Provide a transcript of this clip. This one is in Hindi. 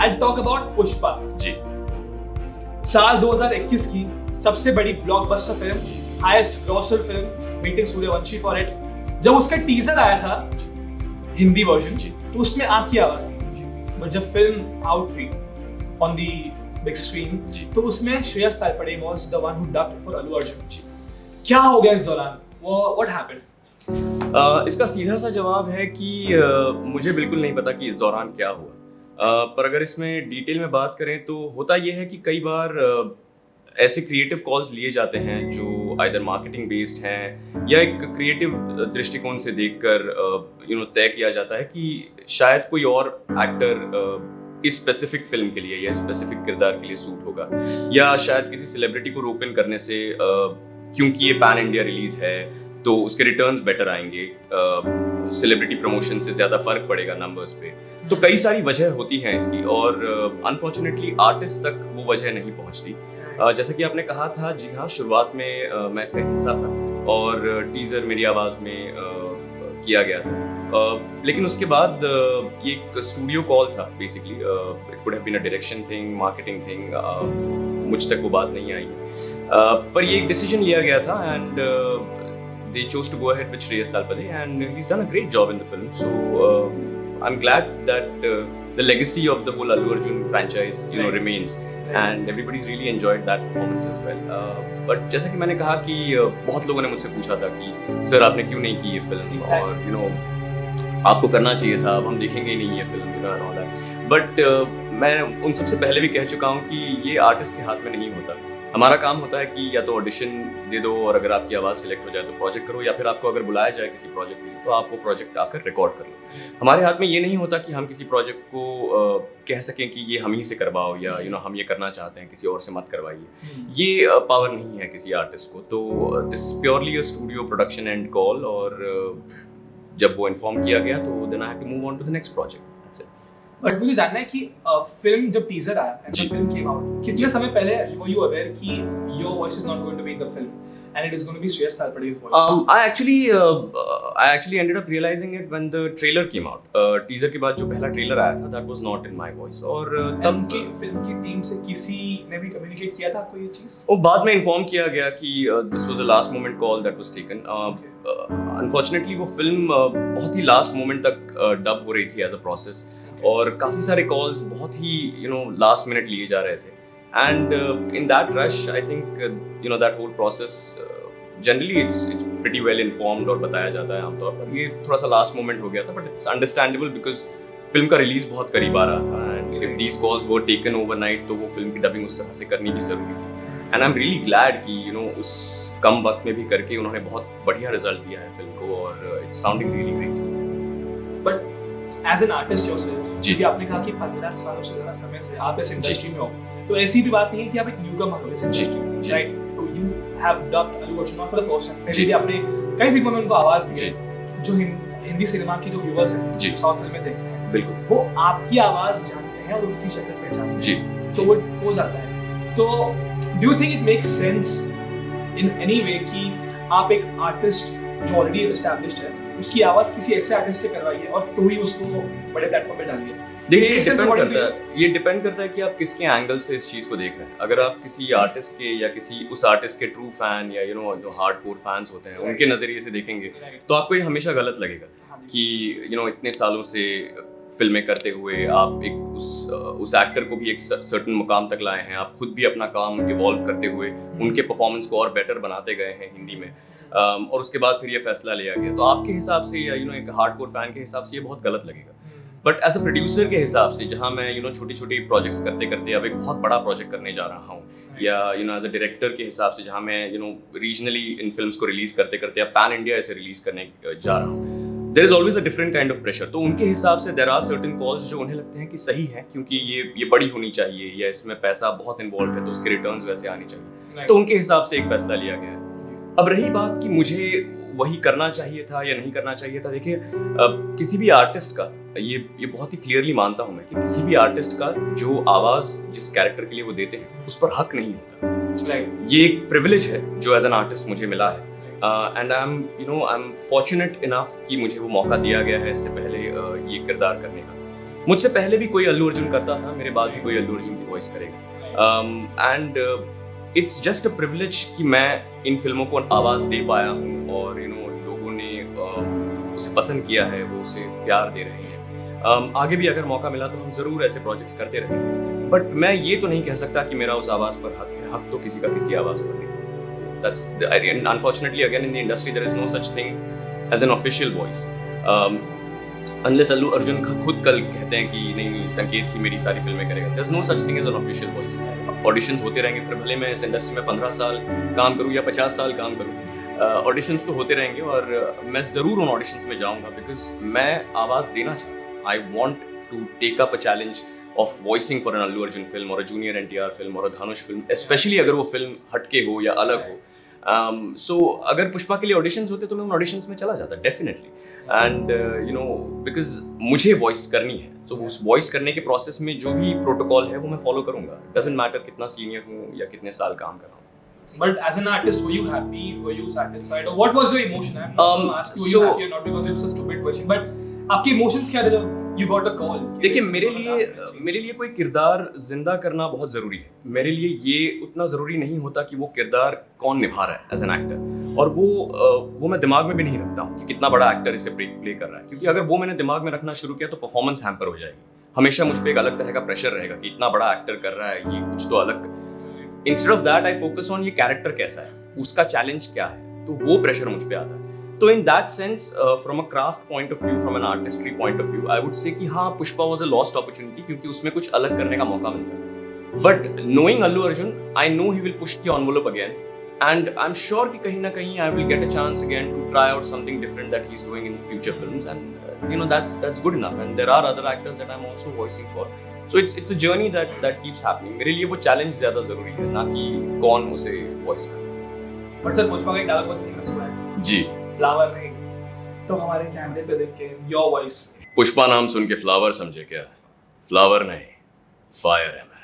I'll talk about Pushpa ji. साल 2021 की सबसे बड़ी blockbuster film, highest grocer film, meeting Suryavanshi for it. जब उसका टीजर आया था हिंदी वर्जन तो उसमें आपकी आवाज थी, बट जब फिल्म आउट हुई ऑन दी बिग स्क्रीन तो उसमें Shreyas Talpade was the one who dubbed for Allu Arjun. क्या हो गया इस दौरान? What happened? इसका सीधा सा जवाब है कि मुझे बिल्कुल नहीं पता कि इस दौरान क्या हुआ। पर अगर इसमें डिटेल में बात करें तो होता यह है कि कई बार ऐसे क्रिएटिव कॉल्स लिए जाते हैं जो आइदर मार्केटिंग बेस्ड हैं या एक क्रिएटिव दृष्टिकोण से देखकर तय किया जाता है कि शायद कोई और एक्टर इस स्पेसिफिक फिल्म के लिए या स्पेसिफिक किरदार के लिए सूट होगा, या शायद किसी सेलिब्रिटी को रोक इन करने से क्योंकि ये पैन इंडिया रिलीज है तो उसके रिटर्न्स बेटर आएंगे, सेलिब्रिटी प्रमोशन से ज्यादा फर्क पड़ेगा नंबर्स पे। तो कई सारी वजह होती हैं इसकी, और अनफॉर्चुनेटली आर्टिस्ट तक वो वजह नहीं पहुंचती। जैसे कि आपने कहा था, जी हाँ, शुरुआत में मैं इसका हिस्सा था और टीजर मेरी आवाज में किया गया था, लेकिन उसके बाद ये एक स्टूडियो कॉल था basically. It could have been a direction thing, marketing thing, मुझ तक वो बात नहीं आई है, पर ये एक डिसीजन लिया गया था and they chose to go ahead with Shreyas Talpade, and he's done a great job in the film. So I'm glad that the legacy of the whole Allu Arjun franchise, remains, and everybody's really enjoyed that performance as well. But जैसा कि मैंने कहा कि बहुत लोगों ने मुझसे पूछा था कि सर आपने क्यों नहीं की ये फिल्म, और आपको करना चाहिए था, अब हम देखेंगे ही नहीं ये film, and all that. But मैं उन सबसे पहले भी कह चुका हूँ कि ये आर्टिस्ट के हाथ में नहीं होता। हमारा काम होता है कि या तो ऑडिशन दे दो और अगर आपकी आवाज़ सिलेक्ट हो जाए तो प्रोजेक्ट करो, या फिर आपको अगर बुलाया जाए किसी प्रोजेक्ट के लिए तो आप वो प्रोजेक्ट आकर रिकॉर्ड कर लो। हमारे हाथ में ये नहीं होता कि हम किसी प्रोजेक्ट को कह सकें कि ये हम ही से करवाओ, या हम ये करना चाहते हैं, किसी और से मत करवाइए। ये पावर नहीं है किसी आर्टिस्ट को। तो this purely a studio production and call, और जब वो इन्फॉर्म किया गया तो then I have to move on to the next project. But मुझे जानना है कि फिल्म जब टीजर आया एंड जब फिल्म केम आउट, कितने समय पहले वर यू अवेयर कि your voice is not going to be in the film and it is going to be Shreyas Talpade's voice? I actually ended up realizing it when the trailer came out. Teaser के बाद जो पहला ट्रेलर आया था, that was not in my voice. और तब की फिल्म की टीम से किसी ने भी कम्युनिकेट किया था आपको ये चीज? वो बाद में इन्फॉर्म किया गया कि this was a last moment call that was taken. Unfortunately वो फिल्म बहुत ही लास्ट मोमेंट तक डब हो रही थी एज अ प्रोसेस, और काफ़ी सारे कॉल्स बहुत ही लास्ट मिनट लिए जा रहे थे, and in that rush I think that whole process generally it's pretty well informed और बताया जाता है आमतौर पर। ये थोड़ा सा लास्ट मोमेंट हो गया था, but it's understandable because film का रिलीज बहुत करीब आ रहा था, and if these calls were taken overnight तो वो फिल्म की डबिंग उस तरह से करनी भी जरूरी थी। And I am really glad कि उस कम वक्त में भी करके उन्होंने बहुत बढ़िया रिजल्ट दिया है फिल्म को, और it's sounding really great. But as an artist yourself, जी आपने कहा कि 15 सालों से ज़्यादा समय से आप इस इंडस्ट्री में हो, तो ऐसी भी बात नहीं है कि आप एक न्यूकमर हो इस इंडस्ट्री में, राइट? तो you have dubbed Allu Arjun for the first time, पहले भी आपने कई फिल्मों में उनको आवाज दी है। जो हिंदी सिनेमा के जो व्यूअर्स हैं, जो साउथ फिल्में देखते हैं, बिल्कुल वो आपकी आवाज जानते हैं और उसकी शक्ल पहचानते हैं, तो वो हो जाता है। तो do you think it makes sense in any way कि आप एक आर्टिस्ट जो ऑलरेडी एस्टैब्लिश्ड है उसकी आवाज किसी ऐसे आर्टिस्ट से करवाइए और तो ही उसको बड़े प्लेटफॉर्म पे डालिए? देखिए, ये डिपेंड करता है कि आप किसके एंगल से इस चीज को देख रहे हैं। अगर आप किसी आर्टिस्ट के या किसी उस आर्टिस्ट के ट्रू फैन या जो हार्डकोर फैंस होते हैं उनके नजरिए से देखेंगे तो आपको ये हमेशा गलत लगेगा कि इतने सालों से फिल्में करते हुए आप एक उस एक्टर को भी एक सर्टेन मुकाम तक लाए हैं, आप खुद भी अपना काम इवॉल्व करते हुए उनके परफॉर्मेंस को और बेटर बनाते गए हैं हिंदी में, और उसके बाद फिर ये फैसला लिया गया। तो आपके हिसाब से या एक हार्डकोर फैन के हिसाब से ये बहुत गलत लगेगा। बट एज अ प्रोड्यूसर के हिसाब से, जहाँ मैं छोटी छोटी प्रोजेक्ट्स करते करते अब एक बहुत बड़ा प्रोजेक्ट करने जा रहा हूँ, या एज अ डायरेक्टर के हिसाब से जहाँ मैं रीजनली इन फिल्म्स को रिलीज करते करते या पैन इंडिया ऐसे रिलीज करने जा रहा हूँ, there is always a different kind of pressure. तो उनके हिसाब से देयर आर सर्टेन कॉल्स जो उन्हें लगते हैं कि सही है, क्योंकि ये बड़ी होनी चाहिए या इसमें पैसा बहुत इन्वॉल्व है तो उसके रिटर्न्स वैसे आने चाहिए, तो उनके हिसाब से एक फैसला लिया गया है। अब रही बात कि मुझे वही करना चाहिए था या नहीं करना चाहिए था, देखिए किसी भी आर्टिस्ट का ये बहुत ही क्लियरली मानता हूं मैं कि किसी भी आर्टिस्ट का जो आवाज जिस कैरेक्टर के लिए वो देते हैं उस पर हक नहीं होता। ये एक प्रिविलेज है जो एज एन आर्टिस्ट मुझे मिला है, and I am fortunate enough कि मुझे वो मौका दिया गया है इससे पहले ये किरदार करने का। मुझसे पहले भी कोई अल्लू अर्जुन करता था, मेरे बाद भी कोई अल्लू अर्जुन की वॉइस करेगा। And it's just a privilege कि मैं इन फिल्मों को आवाज़ दे पाया हूँ और लोगों ने उसे पसंद किया है, वो उसे प्यार दे रहे हैं। आगे भी अगर मौका मिला तो हम ज़रूर ऐसे प्रोजेक्ट्स करते रहेंगे, बट मैं ये तो नहीं कह सकता कि मेरा उस आवाज़ पर हक है। हक तो किसी का किसी आवाज़ पर नहीं। That's unfortunately again in the industry there is no such thing as an official voice. Unless Allu Arjun खुद कल कहते हैं कि नहीं संकेत ही मेरी सारी फिल्में करेगा, there's no such thing as an official voice. Auditions होते रहेंगे, फिर भले मैं इस इंडस्ट्री में 15 साल काम करूँ या 50 साल काम करूँ, ऑडिशंस तो होते रहेंगे और मैं ज़रूर उन ऑडिशंस में जाऊँगा, बिकॉज मैं आवाज़ देना चाहता हूँ. I want to take up a challenge of voicing for an Allu Arjun film or a Junior NTR film or a Dhanush film, especially अगर वो फिल्म हटके हो या अलग हो. So अगर पुष्पा के लिए ऑडिशंस होते तो मैं उन ऑडिशंस में चला जाता डेफिनेटली. एंड बिकॉज मुझे वॉइस करनी है, तो उस वॉइस करने के प्रोसेस में जो भी प्रोटोकॉल है वो मैं फॉलो करूंगा. डजंट मैटर कितना सीनियर हूँ या कितने साल काम कर रहा हूँ. But as an artist, were you happy? Were you satisfied? Or what was your emotion? I'm not going to ask you were you happy or not because it's a stupid question. But आपके emotions क्या थे जब you got a call? देखिए मेरे लिए कोई किरदार जिंदा करना बहुत जरूरी है. मेरे लिए ये उतना जरूरी नहीं होता कि वो किरदार कौन निभा रहा है एज एन एक्टर, और वो मैं दिमाग में भी नहीं रखता हूँ कि कितना बड़ा एक्टर इसे प्ले कर रहा है, क्योंकि अगर वो मैंने दिमाग में रखना शुरू किया तो परफॉर्मेंस हैम्पर हो जाएगी. हमेशा मुझ पर एक अलग तरह का प्रेशर रहेगा कि इतना बड़ा एक्टर कर रहा है, ये कुछ तो अलग. Instead of that I focus on ये कैरेक्टर कैसा है, उसका चैलेंज क्या है, तो वो प्रेशर मुझ पे आता है. तो in that sense from a craft point of view, from an artistry point of view, I would say कि हाँ, Pushpa was a lost opportunity, क्योंकि उसमें कुछ अलग करने का मौका मिलता है. But knowing Allu Arjun, I know he will push the envelope again, and I am sure कि कहीं ना कहीं I will get a chance again to try out something different that he is doing in future films, and that's good enough. And there are other actors that I'm also voicing for. So it's a journey that keeps happening. मेरे लिए वो चैलेंज ज्यादा जरूरी है, ना कि कौन उसे वॉइस करे. बट सर, पुष्पा का एक डायलॉग बहुत फेमस हुआ है जी, फ्लावर नहीं, तो हमारे कैमरे पे देख के योर वॉइस, पुष्पा नाम सुन के फ्लावर समझे क्या? फ्लावर नहीं, फायर है मैं.